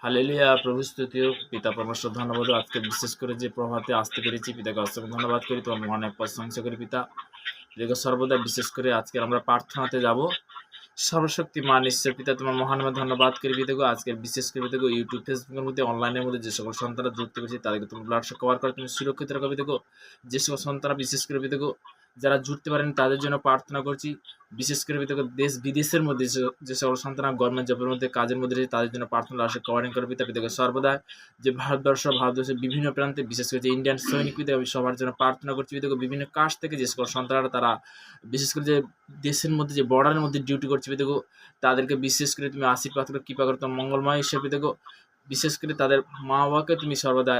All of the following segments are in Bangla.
হালেলুয়া, প্রভু স্তুতি হোক। পিতা পরমেশ্বর ধন্যবাদ। আজকে বিশেষ করে যে প্রভাতে আসতে পেরেছি, পিতাকে অসংখ্য ধন্যবাদ করি। তোমার মহান এক প্রশংসা করি পিতা। পিতাকে সর্বদা বিশেষ করে আজকে আমরা প্রার্থনাতে যাব। সর্বশক্তিমান ঈশ্বর পিতা, তোমার মহান নামে ধন্যবাদ করি পিতাকে। আজকে বিশেষ করে পিতাকে ইউটিউব ফেসবুকের মধ্যে অনলাইনের মধ্যে যে সকল সন্তানরা যুক্ত করেছে তাদেরকে তুমি ব্লাড কভার করে তুমি সুরক্ষিত রাখো পিতাকে। যে সকল সন্তানরা বিশেষ করে পিতাকে যারা জুড়তে পারেন তাদের জন্য প্রার্থনা করছি। বিশেষ করে পিতাকে দেশ বিদেশের মধ্যে যে সকল সন্তানরা গভর্নমেন্ট জবের মধ্যে কাজের মধ্যে রয়েছে তাদের জন্য প্রার্থনা আসে কভারিং করে পিতা। পিতাকে সর্বদা যে ভারতবর্ষের বিভিন্ন প্রান্তে বিশেষ করে যে ইন্ডিয়ান সৈনিক পিতা সবার জন্য প্রার্থনা করছি পিতাকে। বিভিন্ন কাস্ট থেকে যে সকল সন্তানরা তারা বিশেষ করে যে দেশের মধ্যে যে বর্ডারের মধ্যে ডিউটি করছে পিতাকে, তাদেরকে বিশেষ করে তুমি আশীর্বাদ করে কৃপা করো তোমার মঙ্গলময় ঈশ্বর পিতাকে। বিশেষ করে তাদের মা বাবাকে তুমি সর্বদা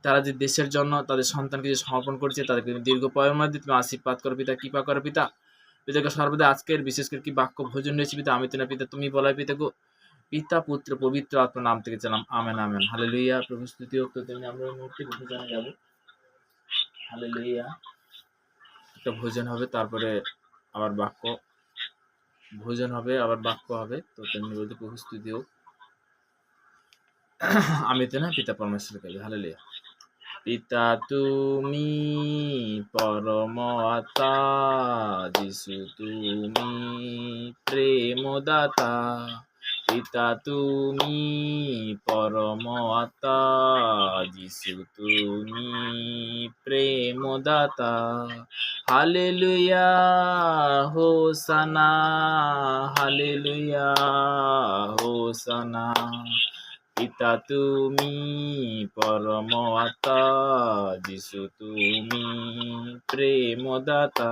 তারা যে দেশের জন্য তাদের সন্তানকে যে সমর্পণ করছে তাদেরকে তুমি দীর্ঘ পয়ের মধ্যে তুমি আশীর্বাদ করো পিতা, কৃপা করো পিতা। পিতাকে সর্বদা আজকের বিশেষ করে কি বাক্য ভোজন রয়েছে পিতা, আমি তো না পিতা তুমি বলাই পিতাকে। পিতা পুত্র পবিত্র আত্মার নাম থেকে চালাম, আমেন আমেন। হালেলুয়া, প্রভু স্তুতি হোক। তো তেমনি আমরা মূর্তি ভোজনে যাব। হালেলুয়া, একটা ভোজন হবে, তারপরে আবার বাক্য ভোজন হবে, আবার বাক্য হবে। তো তেমনি বলতে প্রভু স্তুতি হোক। আমি তো না পিতা পরমেশ্বর কাছে। হালেলুয়া। পিতা তুমি পরম আত্মা, যিশু তুমি প্রেমদাতা। পিতা তুমি পরম আত্মা, যিশু তুমি প্রেমদাতা। Hallelujah, হোসানা, hallelujah, হোসানা। পিতা তুমি পরম আত্মা, যিশু তুমি প্রেমদাতা।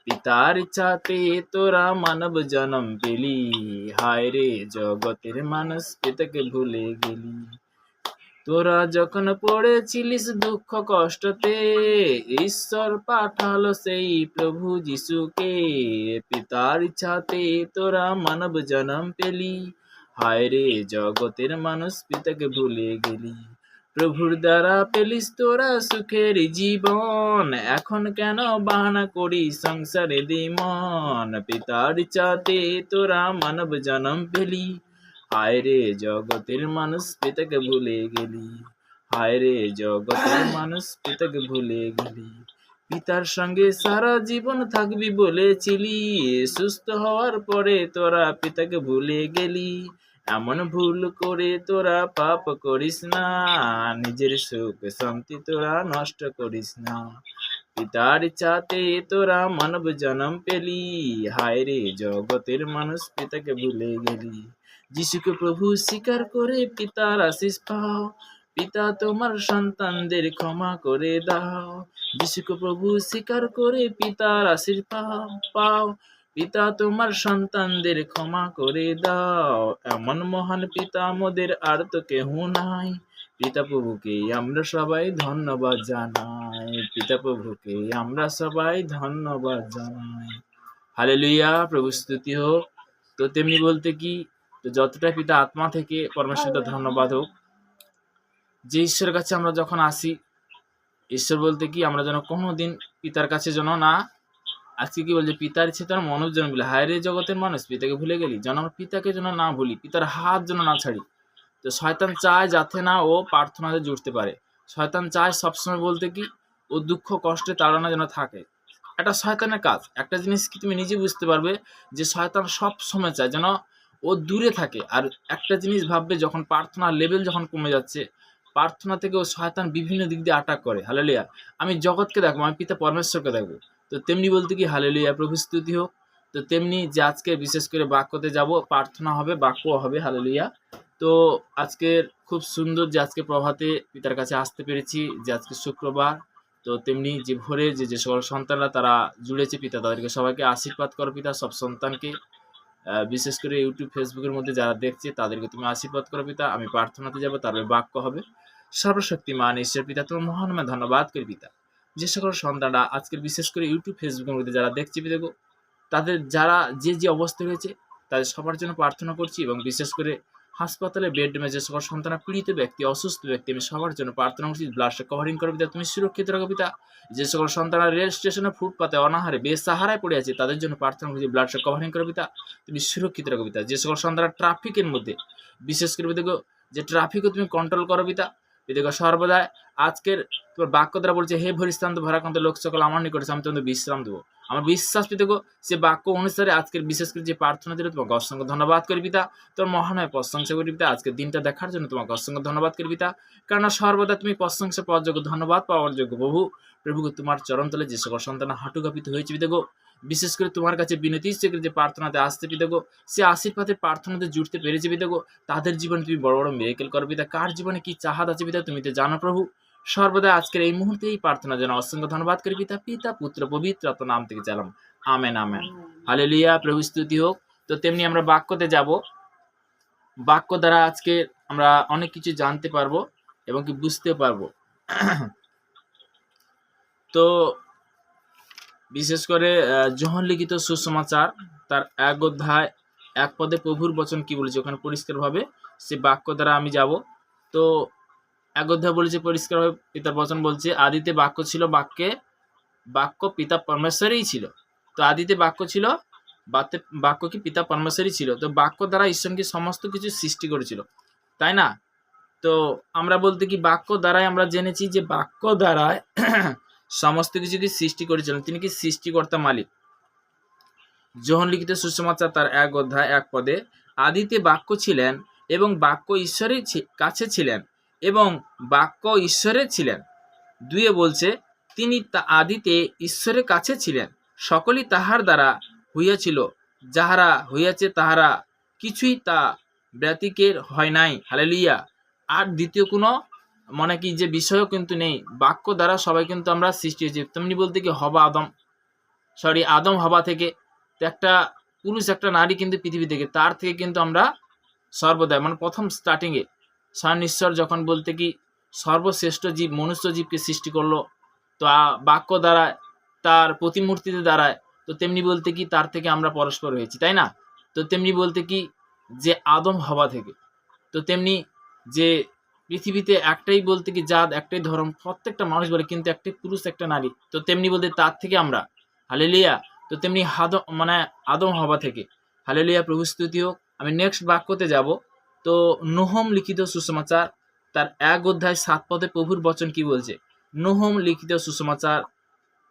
পিতার ইচ্ছাতে তোরা মানব জন্ম পেলি, হায় রে জগতের মানুষ পিতাকে ভুলে গেলি। তোরা যখন পড়েছিলিস দুঃখ কষ্টতে, ঈশ্বর পাঠালো সেই প্রভু যিশুকে। পিতার ইচ্ছাতে তোরা মানব জন্ম পেলি, হায় রে জগতের মানুষ পিতাকে ভুলে গেলি। প্রভুর দ্বারা পেলিস তোরা সুখের জীবন, এখন কেন বাহানা করি সংসারে দিমন। পিতার ইচ্ছাতে তোরা মানব জন্ম পেলি, হায় রে জগতের মানুষ পিতাকে ভুলে গেলি। হায় রে জগতের মানুষ পিতাকে ভুলে গেলি। পিতার সঙ্গে সারা জীবন থাকবি বলেছিলি, সুস্থ হওয়ার পরে তোরা পিতাকে ভুলে গেলি। এমন ভুল করে তোরা পাপ করিস না, নিজের সুখ শান্তি তোরা নষ্ট করিস না। পিতার ইচ্ছাতে তোরা মানব জন্ম পেলি, হায় রে জগতের মানুষ পিতাকে ভুলে গেলি। যিশুকে প্রভু স্বীকার করে পিতার আশিস পাও, পিতা তোমার সন্তানদের ক্ষমা করে দাও। যিশুকে প্রভু স্বীকার করে পিতার আশিস পাও, পিতা তোমার সন্তানদের ক্ষমা করে দাও। এমন মহান পিতা আমাদের আর তো কেহ নাই, পিতা প্রভুকে আমরা সবাই ধন্যবাদ জানাই। পিতা প্রভুকে আমরা সবাই ধন্যবাদ জানাই। হালেলুয়া, প্রভু স্তুতি হোক। তো তেমনি বলতে কি, তো যতটা পিতা আত্মা থেকে পরমেশ্বর ধন্যবাদ হোক। যে ঈশ্বরের কাছে আমরা যখন আসি, ঈশ্বর বলতে কি আমরা যেন কোনোদিন পিতার কাছে যেন না, আজকে কি বলছে পিতার ইচ্ছে তার মনুষ্য যেন বলে, হায় রে জগতের মানুষ পিতাকে ভুলে গেলি। যেন আমরা পিতাকে যেন না ভুলি, পিতার হাত যেন না ছাড়ি। তো শয়তান চায় যাতে না ও প্রার্থনাতে জুড়তে পারে। শয়তান চায় সবসময় বলতে কি ও দুঃখ কষ্টে তাড়না যেন থাকে। এটা শয়তানের কাজ। একটা জিনিস কি তুমি নিজে বুঝতে পারবে যে শয়তান সব সময় চায় যেন ও দূরে থাকে। আর একটা জিনিস ভাববে, যখন প্রার্থনার লেভেল যখন কমে যাচ্ছে, প্রার্থনা থেকে ও শয়তান বিভিন্ন দিক দিয়ে অ্যাটাক করে। হালেলুয়া, আমি জগৎকে দেখবো, আমি পিতা পরমেশ্বরকে দেখবো। তো তেমনি বলতে কি হালেলুয়া, প্রভু স্তুতি হোক। তো তেমনি যে আজকে বিশেষ করে বাক্যতে যাব, প্রার্থনা হবে, বাক্য হবে। হালেলুয়া। তো আজকের খুব সুন্দর যে আজকে প্রভাতে পিতার কাছে আসতে পেরেছি, যে আজকে শুক্রবার। তো তেমনি যে ভোরে যে সকল সন্তানরা তারা জুড়েছে পিতা, তাদেরকে সবাইকে আশীর্বাদ করো পিতা। সব সন্তানকে বিশেষ করে ইউটিউব ফেসবুকের মধ্যে যারা দেখছে তাদেরকে তুমি আশীর্বাদ করো পিতা। আমি প্রার্থনাতে যাব, তারপরে বাক্য হবে। সর্বশক্তিমান ঈশ্বর পিতা, তোমার মহান নামে ধন্যবাদ করি পিতা। যে সকল সন্তানরা আজকের বিশেষ করে ইউটিউব ফেসবুকের মধ্যে যারা দেখছে পিতা গো, তাদের যারা যে অবস্থায় রয়েছে তাদের সবার জন্য প্রার্থনা করছি। এবং বিশেষ করে হাসপাতালে বেডরুমে যে সকল সন্তানরা পীড়িত ব্যক্তি, অসুস্থ ব্যক্তি, আমি সবার জন্য প্রার্থনা করছি। ব্লাডটা কভারিং করো পিতা, তুমি সুরক্ষিত রাখো পিতা। যে সকল সন্তানরা রেল স্টেশনে ফুটপাতে অনাহারে বেসাহারায় পড়ে আছে তাদের জন্য প্রার্থনা করছি। ব্লাডটা কভারিং করো পিতা, তুমি সুরক্ষিত রাখো পিতা। যে সকল সন্তানরা ট্রাফিকের মধ্যে বিশেষ করে পিতা যে ট্রাফিকও তুমি কন্ট্রোল করো পিতা। পিতাকে সর্বদা আজকের তোমার বাক্য দ্বারা বলছে, হে ভরিস্থান্ত ভারাক্রান্ত লোক সকল আমার নিকট এসো, আমি তোমাদের বিশ্রাম দেবো। আমার বিশ্বাস পিতাগো সে বাক্য অনুসারে আজকের বিশেষ করে যে প্রার্থনা দিল তোমাকে অসংখ্য ধন্যবাদ করি পিতা। তোর মহানয় প্রশংসা করি পিতা। আজকের দিনটা দেখার জন্য তোমাকে অসংখ্য ধন্যবাদ করি পিতা, কেননা সর্বদা তুমি প্রশংসা পাওয়ার যোগ্য, ধন্যবাদ পাওয়ার যোগ্য প্রভু। প্রভুকে তোমার চরণতলে যে সকল সন্তান হাঁটু কাঁপিত হয়েছে পিতাগো, বিশেষ করে তোমার কাছে বিনতি ইচ্ছে যে প্রার্থনাতে আসতে পিতাগো, সে আশীর্বাদের প্রার্থনাতে জুড়তে পেরেছে পিতাগো, তাদের জীবনে তুমি বড় বড় মিরাকেল করো পিতা। কার জীবনে কি চাহাত আছে পিতা তুমি তো জানো প্রভু। সর্বদা আজকের এই মুহূর্তে এই প্রার্থনার জন্য অসংখ্য ধন্যবাদ করি পিতা, পিতা পুত্র পবিত্র আত্মার নাম থেকে চালাম, আমেন আমেন। হালেলুয়া, প্রভু স্তুতি হোক। তো তেমনি আমরা বাক্যতে যাব। বাক্য দ্বারা আজকে আমরা অনেক কিছু জানতে পারবো এবং কি বুঝতে পারবো। তো বিশেষ করে যোহন লিখিত সুসমাচার তার 1 অধ্যায় 1 পদে প্রভুর বচন কি বলেছে ওখানে পরিষ্কারভাবে সে বাক্য দ্বারা আমি যাব। তো 1 অধ্যায় বলেছে পরিষ্কারভাবে, পিতার বচন বলছে, আদিতে বাক্য ছিল, বাক্য পিতা পরমেশ্বরই ছিল। তো আদিতে বাক্য ছিল, বাক্য কি পিতা পরমেশ্বরই ছিল। তো বাক্য দ্বারা ঈশ্বরকে সমস্ত কিছু সৃষ্টি করেছিল, তাই না? তো আমরা বলতে কি বাক্য দ্বারাই আমরা জেনেছি যে বাক্য দ্বারায় সমস্ত কিছু কি সৃষ্টি করেছিলেন, তিনি কি সৃষ্টিকর্তা মালিক। যোহন লিখিত সুসমাচার তার 1 অধ্যায় 1 পদে, আদিতে বাক্য ছিলেন এবং বাক্য ঈশ্বরের কাছে ছিলেন এবং বাক্য ঈশ্বরের ছিলেন। 2 বলছে, তিনি আদিতে ঈশ্বরের কাছে ছিলেন, সকলই তাহার দ্বারা হইয়াছিল, যাহারা হইয়াছে তাহারা কিছুই তা ব্যতিকের হয় নাই। হালেলুয়া। আর দ্বিতীয় কোনো মানে কি যে বিষয়ও কিন্তু নেই, বাক্য দ্বারা সবাই কিন্তু আমরা সৃষ্টি হয়েছি। তেমনি বলতে কি আদম হবা থেকে, একটা পুরুষ একটা নারী কিন্তু পৃথিবী থেকে, তার থেকে কিন্তু আমরা সর্বদা মানে প্রথম স্টার্টিংয়ে স্বয়ং ঈশ্বর যখন বলতে কি সর্বশ্রেষ্ঠ জীব মনুষ্য জীবকে সৃষ্টি করলো, তো বাক্য দ্বারা তার প্রতিমূর্তিতে দ্বারায়, তো তেমনি বলতে কি তার থেকে আমরা পরস্পর হয়েছি, তাই না? তো তেমনি বলতে কি যে আদম হওয়া থেকে, তো তেমনি যে পৃথিবীতে একটাই বলতে কি জাত, একটাই ধর্ম, প্রত্যেকটা মানুষ বলে, কিন্তু একটাই পুরুষ একটা নারী, তো তেমনি বলতে তার থেকে আমরা। হালেলুয়া। তো তেমনি আদম হওয়া থেকে। হালেলুয়া, প্রভু স্তুতি হোক। আমি নেক্সট বাক্যতে যাব। তো নোহম লিখিত সুসমাচার তার 1 অধ্যায় 7 পদে প্রভুর বচন কি বলছে। নোহম লিখিত সুসমাচার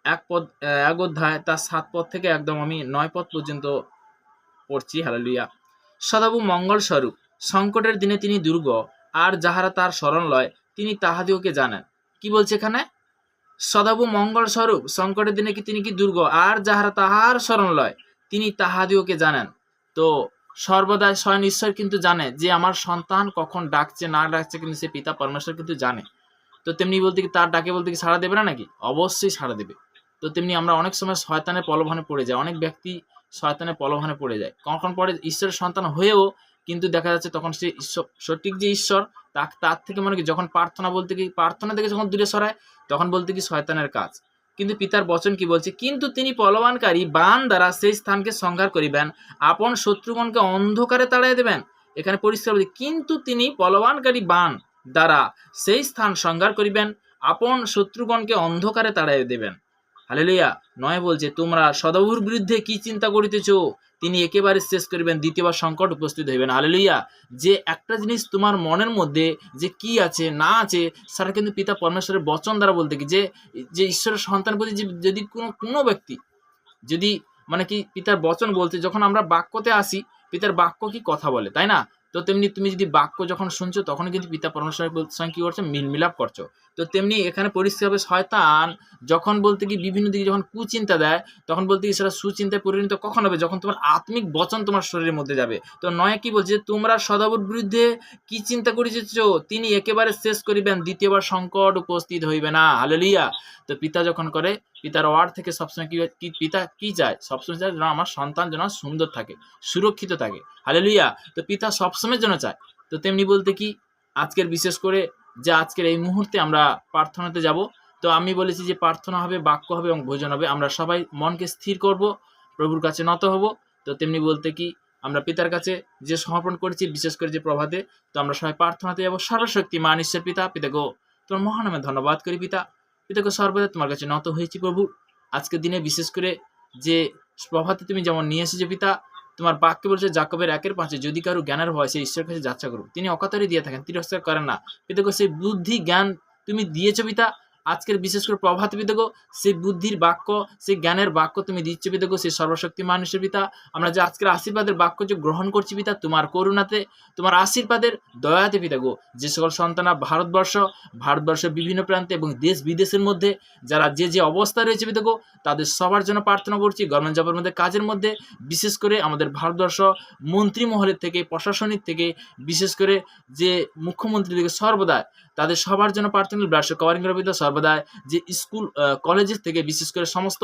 1 অধ্যায় তার 7 পদ থেকে একদম আমি 9 পদ পর্যন্ত পড়ছি। হালেলুয়া। সদাপ্রভু মঙ্গল স্বরূপ, সংকটের দিনে তিনি দুর্গ, আর যাহারা তার শরণ লয় তিনি তাহাদিওকে জানেন। কি বলছে এখানে? সদাপ্রভু মঙ্গল স্বরূপ, সংকটের দিনে কি তিনি কি দুর্গ, আর যাহারা তাহার শরণ লয় তিনি তাহাদিওকে জানেন। তো সর্বদা স্বয়ং ঈশ্বর কিন্তু জানে যে আমার সন্তান কখন ডাকছে না ডাকছে, কিন্তু সে পিতা পরমেশ্বর কিন্তু জানে। তো তেমনি বলতে কি তার ডাকে বলতে কি সাড়া দেবে না নাকি? অবশ্যই সাড়া দেবে। তো তেমনি আমরা অনেক সময় শয়তানের প্রলোভনে পড়ে যাই, অনেক ব্যক্তি শয়তানের প্রলোভনে পড়ে যায়, কখন পরে ঈশ্বরের সন্তান হয়েও কিন্তু দেখা যাচ্ছে তখন সে সঠিক যে ঈশ্বর তার থেকে মনে কি যখন প্রার্থনা বলতে কি প্রার্থনা থেকে যখন দূরে সরায় তখন বলতে কি শয়তানের কাজ। কিন্তু পিতার বচন কি বলছে, কিন্তু তিনি প্রলোভনকারী বাণ দ্বারা সেই স্থানকে সংহার করিবেন, আপন শত্রুগণকে অন্ধকারে তাড়াইয়া দেবেন। এখানে পরিষ্কার বলছে, কিন্তু তিনি প্রলোভনকারী বাণ দ্বারা সেই স্থান সংহার করিবেন, আপন শত্রুগণকে অন্ধকারে তাড়াইয়া দেবেন। হালেলুয়া। 9 বলছে, তোমরা সদাপ্রভুর বিরুদ্ধে কি চিন্তা করিতেছ, তিনি একেবারে শেষ করিবেন, দ্বিতীয়বার সংকট উপস্থিত হইবেন। হালেলুয়া। যে একটা জিনিস তোমার মনের মধ্যে যে কি আছে না আছে সেটা কিন্তু পিতা পরমেশ্বরের বচন দ্বারা বলতে কি যে ঈশ্বরের সন্তান প্রতি যদি কোনো ব্যক্তি যদি মানে কি পিতার বচন বলতে যখন আমরা বাক্যতে আসি, পিতার বাক্য কি কথা বলে, তাই না? তো তেমনি তুমি যদি বাক্য যখন শুনছো তখন কিন্তু পিতা পরমেশ্বরের সঙ্গে কি করছো, মিলমিলাপ করছো। তো তেমনি এখানে পরিষ্কারভাবে শয়তান যখন বলতে কি বিভিন্ন দিকে যখন কুচিন্তা দেয় তখন বলতে কি সেটা সুচিন্তায় পরিণত কখন হবে, যখন তোমার আত্মিক বচন তোমার শরীরের মধ্যে যাবে। তো 9 কি বলছে, তোমরা সদাপ্রভুর বিরুদ্ধে কি চিন্তা করিতেছ, তিনি একেবারে শেষ করিবেন, দ্বিতীয়বার সংকট উপস্থিত হইবে না। হালেলুয়া। তো পিতা যখন করে, পিতার ওয়ার্ড থেকে সবসময় কি পিতা কি চায়, সবসময় চায় যেন আমার সন্তান যেন সুন্দর থাকে, সুরক্ষিত থাকে। হালেলুয়া। তো পিতা সবসময়ের জন্য চায়। তো তেমনি বলতে কি আজকের বিশেষ করে যে আজকের এই মুহূর্তে আমরা প্রার্থনাতে যাব। তো আমি বলেছি যে প্রার্থনা হবে, বাক্য হবে এবং ভোজন হবে। আমরা সবাই মনকে স্থির করব, প্রভুর কাছে নত হব। তো তেমনি বলতে কি আমরা পিতার কাছে যে সমর্পণ করেছি বিশেষ করে যে প্রভাতে, তো আমরা সবাই প্রার্থনাতে যাব। সর্বশক্তি মান ঈশ্বর পিতা, পিতাগো তোমার মহানামে ধন্যবাদ করি পিতা। পিতাকে সর্বদা তোমার কাছে নত হয়েছি প্রভু। আজকের দিনে বিশেষ করে যে প্রভাতে তুমি যেমন নিয়ে এসেছো পিতা, তোমার বাক্যে বলছে জাকবের 1:5 যদি কারো জ্ঞানের হয় সে ঈশ্বরের কাছে যাত্রা করুক, তিনি অকাতরে দিয়ে থাকেন, তিরস্কার করেন না। পিতাগো সেই বুদ্ধি জ্ঞান তুমি দিয়েছো পিতা, আজকের বিশেষ করে প্রভাত পিতাগো সেই বুদ্ধির বাক্য, সেই জ্ঞানের বাক্য তুমি দিচ্ছ পিতাগো, সেই সর্বশক্তি মানুষের পিতা। আমরা যে আজকের আশীর্বাদের বাক্য যে গ্রহণ করছি পিতা, তোমার করুণাতে, তোমার আশীর্বাদের দয়াতে পিতাগো, যে সকল সন্তানরা ভারতবর্ষের বিভিন্ন প্রান্তে এবং দেশ বিদেশের মধ্যে যারা যে অবস্থা রয়েছে পিতাগো, তাদের সবার জন্য প্রার্থনা করছি। গভর্নমেন্ট জবের মধ্যে, কাজের মধ্যে, বিশেষ করে আমাদের ভারতবর্ষ মন্ত্রী মহলের থেকে, প্রশাসনিক থেকে, বিশেষ করে যে মুখ্যমন্ত্রী থেকে সর্বদা তাদের সবার জন্য প্রার্থনা ব্লাড কভারিং করে পিতা। সর্বদা যে স্কুল কলেজের থেকে বিশেষ করে সমস্ত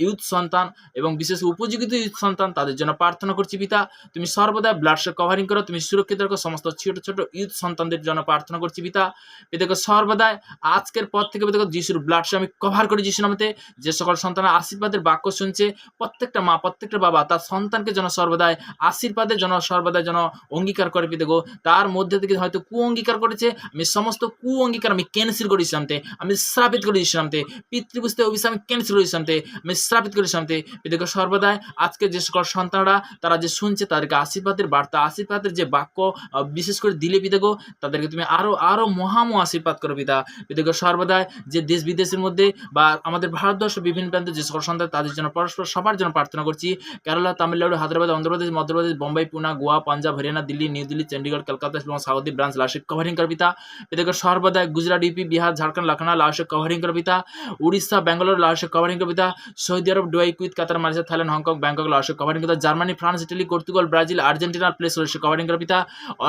ইউথ সন্তান এবং বিশেষ উপযোগিত ইউথ সন্তান তাদের জন্য প্রার্থনা করছি পিতা। তুমি সর্বদা ব্লাড কভারিং করো, তুমি সুরক্ষিত রাখো, সমস্ত ছোট ছোট ইউথ সন্তানদের জন্য প্রার্থনা করছি পিতা। পিতাকে সর্বদা আজকের পর থেকে পিতাকে যিশুর ব্লাড আমি কভার করি যিশু নামে। যে সকল সন্তান আশীর্বাদের বাক্য শুনছে, প্রত্যেকটা মা, প্রত্যেকটা বাবা তার সন্তানকে যেন সর্বদাই আশীর্বাদের জন্য সর্বদাই যেন অঙ্গীকার করে পিতাগো। তার মধ্যে থেকে হয়তো অঙ্গীকার করেছে, আমি সমস্ত অঙ্গীকার আমি ক্যান্সেল করে দিচ্ছিলামতে, আমি শ্রাপিত করে দিচ্ছিলামতে, পিতৃপুস্তে অভিশাপ আমি ক্যান্সেল করে দিচ্ছিলামতে, আমি শ্রাপিত করে দিচ্ছিলামতে। পিতাকে সর্বদাই আজকে যে সকল সন্তানরা তারা যে শুনছে তাদেরকে আশীর্বাদের বার্তা, আশীর্বাদের যে বাক্য বিশেষ করে দিলে পিতাগো, তাদেরকে তুমি আরো মহামো আশীর্বাদ করো পিতা। পিতাকে সর্বদাই যে দেশ বিদেশের মধ্যে বা আমাদের ভারতবর্ষ বিভিন্ন প্রান্তে যে সকল সন্তান তাদের জন্য পরস্পর সবার জন্য প্রার্থনা করছি। কেরালা, তামিলনাড়ু, হায়দ্রাবাদ, অন্ধ্রপ্রদেশ, মধ্যপ্রদেশ, বোম্বাই, পুনা, গোয়া, পাঞ্জাব, হরিয়ানা, দিল্লি, নিউ দিল্লি, চণ্ডীগড়, কলকাতা এবং সাউথি ব্রাঞ্চ লাশিক কভারিং কর পিতা। পিতাকে সর্বদা গুজরাট, ইউপি, বিহার, ঝাড়খণ্ড, লখনৌ লাশিক কভারিং কর পিতা। উড়িষ্যা, বেঙ্গালোর লাশিক কভারিং কর পিতা। Saudi Arab, Dubai, Kuwait, Qatar, Malaysia, Thailand, Hong Kong, Bangkok লাশিক কভারিং কর পিতা। Germany, France, Italy, Portugal, Brazil, Argentina place লাশিক কভারিং কর পিতা।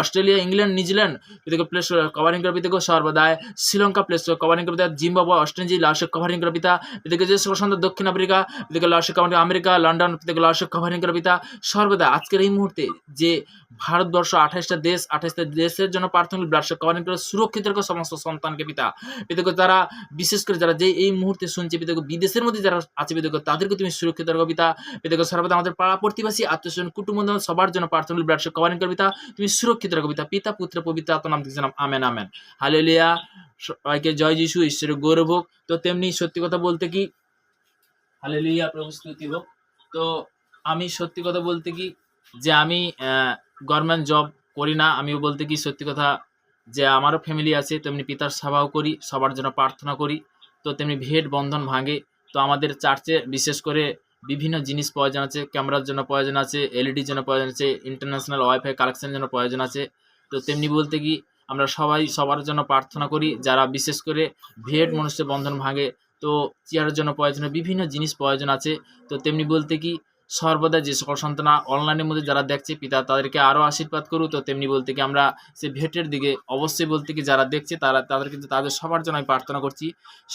অস্ট্রেলিয়া, ইংল্যান্ড, নিউজিল্যান্ড পিতাকে প্লেস কভারিং কর পিতাকে সর্বদা। শ্রীলঙ্কা প্লেস কভারিং কর পিতা। জিম্বাবুয়ে, অস্ট্রেলিয়া লাশিক কভারিং কর পিতা। পিতাকে যে সকল সন্তান দক্ষিণ আফ্রিকা পিতাকে লাশিক কভারিং, আমেরিকা, লন্ডন পিতাকে লাশিক কভারিং কর পিতা। সর্বদা আজকের এই মুহূর্তে যে ভারতবর্ষ 28টা দেশের জন্য প্রার্থনা ব্লাড কভারিং করে সুরক্ষিত রাখো সমস্ত সন্তানকে পিতা। পিতাকে তারা বিশেষ করে যারা যে এই মুহূর্তে শুনছে পিতাকে বিদেশের মধ্যে যারা আছে পিতাকে তাদেরকে তুমি সুরক্ষিত রাখো পিতা। পিতাকে সর্বদা আমাদের পাড়া প্রতিবেশী আত্মীয়স্বজন কুটুম্ব সবার জন্য প্রার্থনা ব্লাড কভারিং করে পিতা, তুমি সুরক্ষিত রাখো পিতা। পিতা, পুত্র, পবিত্র আত্মার নাম থেকে জানাম আমেন আমেন। হালেলুয়া। সবাইকে জয় যিশু, ঈশ্বরের গৌরব হোক। তো তেমনি সত্যি কথা বলতে কি, হালেলুয়া, প্রভু স্তুতি হোক। তো আমি সত্যি কথা বলতে কি যে আমি গভর্নমেন্ট জব করি না, আমিও বলতে কি সত্যি কথা যে আমারও ফ্যামিলি আছে, তেমনি পিতার সেবাও করি, সবার জন্য প্রার্থনা করি। তো তেমনি ভেট বন্ধন ভাঙে। তো আমাদের চার্চে বিশেষ করে বিভিন্ন জিনিস প্রয়োজন আছে, ক্যামেরার জন্য প্রয়োজন আছে, এলইডির জন্য প্রয়োজন আছে, ইন্টারন্যাশনাল ওয়াইফাই কালেকশনের জন্য প্রয়োজন আছে। তো তেমনি বলতে কি আমরা সবাই সবার জন্য প্রার্থনা করি, যারা বিশেষ করে ভেট মনুষ্য বন্ধন ভাঙে। তো চেয়ারের জন্য প্রয়োজন বিভিন্ন জিনিস প্রয়োজন আছে। তো তেমনি বলতে কি সর্বদা যে সকল সন্তানরা অনলাইনের মধ্যে যারা দেখছে পিতা তাদেরকে আরও আশীর্বাদ করুক। তো তেমনি বলতে কি আমরা সে ভেটের দিকে অবশ্যই বলতে কি যারা দেখছে তাদেরকে তাদের সবার জন্য আমি প্রার্থনা করছি।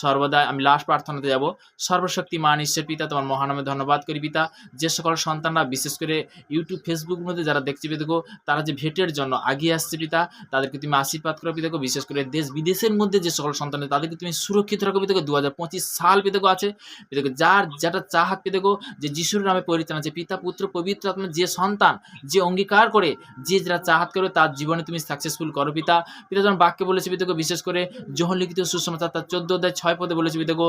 সর্বদা আমি লাস্ট প্রার্থনাতে যাব। সর্বশক্তি মান ঈশ্বর পিতা, তোমার মহানামে ধন্যবাদ করি পিতা। যে সকল সন্তানরা বিশেষ করে ইউটিউব, ফেসবুক মধ্যে যারা দেখছে পিতাগো, তারা যে ভেটের জন্য আগিয়ে আসছে পিতা, তাদেরকে তুমি আশীর্বাদ করো পিতাগো। বিশেষ করে দেশ বিদেশের মধ্যে যে সকল সন্তান তাদেরকে তুমি সুরক্ষিত রাখো পিতাগো। 2025 সাল পিতাগো আছে পিতাগো, যার যেটা চাহাত পিতাগো, যে যিশুর নামে পরিত্রাণ আছে পিতা, পুত্র, পবিত্র আত্মা, যে সন্তান যে অঙ্গীকার করে যে যেটা চাহাত করে তার জীবনে তুমি সাকসেসফুল করো পিতা। পিতা যখন বাক্যে বলেছে পিতাগো, বিশেষ করে যোহন লিখিত সুসমাচার তার 14:6 বলেছে পিতাগো,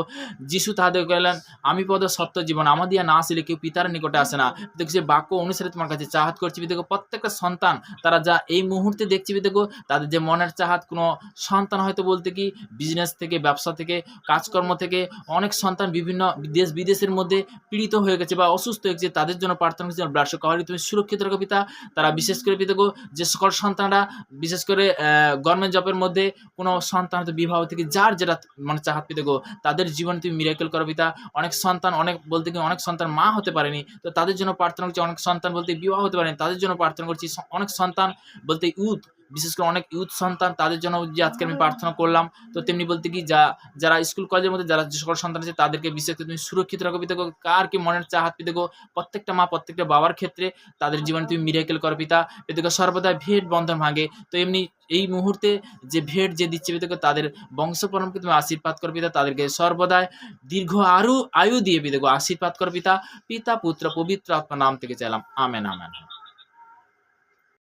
যিশু তাহাদের গেলেন, আমি পদ সত্য জীবন, আমার দিয়া না আসলে কেউ পিতার নিকটে আসে না। পিতাগো সে বাক্য অনুসারে তোমার কাছে চাহাত করছি পিতাগো। প্রত্যেকটা সন্তান তারা যা এই মুহূর্তে দেখছি পিতাগো, তাদের যে মনের চাহাত, কোনো সন্তান হয়তো বলতে কি বিজনেস থেকে, ব্যবসা থেকে, কাজকর্ম থেকে অনেক সন্তান বিভিন্ন দেশ বিদেশের মধ্যে পীড়িত হয়ে গেছে বা অসুস্থ হয়ে গেছে, তাদের জন্য প্রার্থনা করছি ব্লাড কভারিং তুমি সুরক্ষিত রাখো পিতা। তারা বিশেষ করে পিতাগো যে সকল সন্তানরা বিশেষ করে গভর্নমেন্ট জবের মধ্যে কোনো সন্তান হয়তো বিবাহ থেকে যার যেটা মানে চাহাত পিতাগো, তাদের জীবনে তুমি মিরাকেল করো পিতা। অনেক সন্তান বলতে কি অনেক সন্তান মা হতে পারেনি, তো তাদের জন্য প্রার্থনা করছি। অনেক সন্তান বলতে বিবাহ হতে পারেনি, তাদের জন্য প্রার্থনা করছি। অনেক সন্তান বলতে ইউথ, বিশেষ করে অনেক ইউথ সন্তান, তাদের জন্য যে আজকে আমি প্রার্থনা করলাম। তো তেমনি বলতে কি যারা স্কুল কলেজের মধ্যে যারা যে সকল সন্তান আছে তাদেরকে বিশেষ করে তুমি সুরক্ষিত রাখো পিতাগো। কার কি মনের চাহাত পিতাগো, প্রত্যেকটা মা, প্রত্যেকটা বাবার ক্ষেত্রে তাদের জীবনে তুমি মিরাকেল করো পিতা। পিতাগো সর্বদা ভেট বন্ধন ভাঙে। তো এমনি এই মুহূর্তে যে ভেট যে দিচ্ছে পিতাগো, তাদের বংশ পরম্পরাকে তুমি আশীর্বাদ করো পিতা। তাদেরকে সর্বদাই দীর্ঘ আয়ু দিয়ে পিতাগো আশীর্বাদ করো পিতা। পিতা, পুত্র, পবিত্র আত্মার নাম থেকে চাইলাম আমেন আমেন।